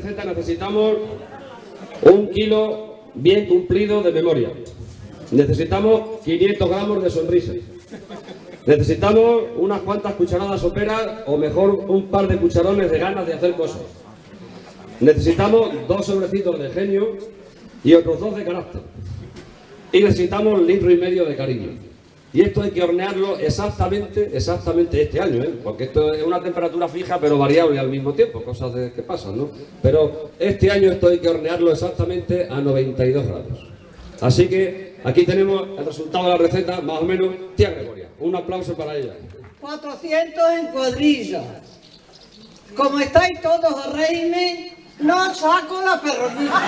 receta necesitamos 1 kilo bien cumplido de memoria. Necesitamos 500 gramos de sonrisa. Necesitamos unas cuantas cucharadas soperas, o mejor un par de cucharones de ganas de hacer cosas. Necesitamos 2 sobrecitos de genio y otros 2 de carácter. Y necesitamos 1,5 litros de cariño. Y esto hay que hornearlo exactamente este año, porque esto es una temperatura fija pero variable al mismo tiempo, cosas que pasan, ¿no? Pero este año esto hay que hornearlo exactamente a 92 grados. Así que aquí tenemos el resultado de la receta, más o menos. Tía Gregoria, un aplauso para ella. 400 en cuadrilla. Como estáis todos a reírme, no saco la perronita.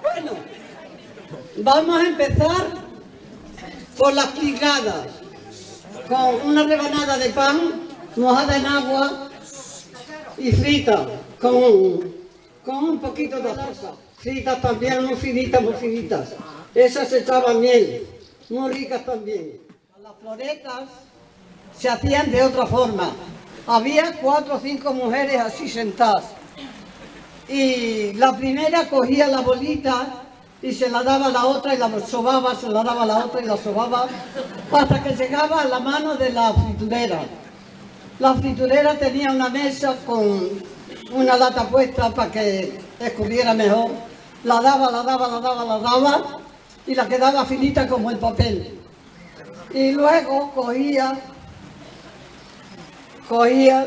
Bueno, vamos a empezar por las picadas, con una rebanada de pan mojada en agua y frita, con un poquito de azúcar. Fritas también, muy finitas. Esas se echaban miel, muy ricas también. Las floretas se hacían de otra forma. Había 4 o 5 mujeres así sentadas. Y la primera cogía la bolita y se la daba a la otra y la sobaba, se la daba a la otra y la sobaba, hasta que llegaba a la mano de la friturera. La friturera tenía una mesa con una lata puesta para que escurriera mejor. La daba y la quedaba finita como el papel. Y luego cogía,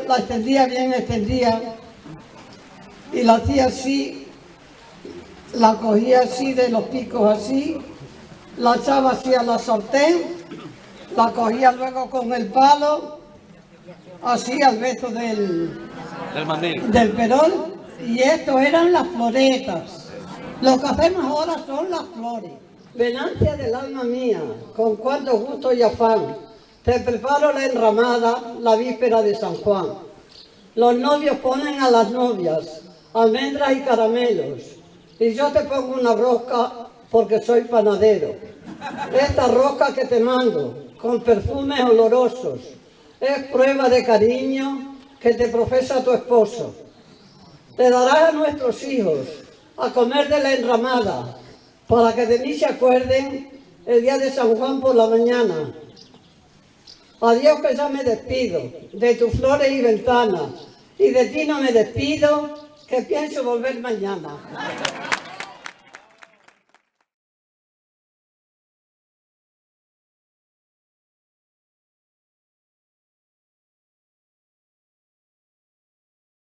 la extendía bien y la hacía así, la cogía así de los picos así, la echaba así a la sartén, la cogía luego con el palo, así al beso del perol, y esto eran las floretas. Lo que hacemos ahora son las flores. Venancia del alma mía, con cuánto gusto y afán, te preparo la enramada la víspera de San Juan. Los novios ponen a las novias almendras y caramelos, y yo te pongo una rosca porque soy panadero. Esta rosca que te mando, con perfumes olorosos, es prueba de cariño que te profesa tu esposo. Te darás a nuestros hijos a comer de la enramada, para que de mí se acuerden el día de San Juan por la mañana. Adiós, que ya me despido de tus flores y ventanas, y de ti no me despido, que pienso volver mañana.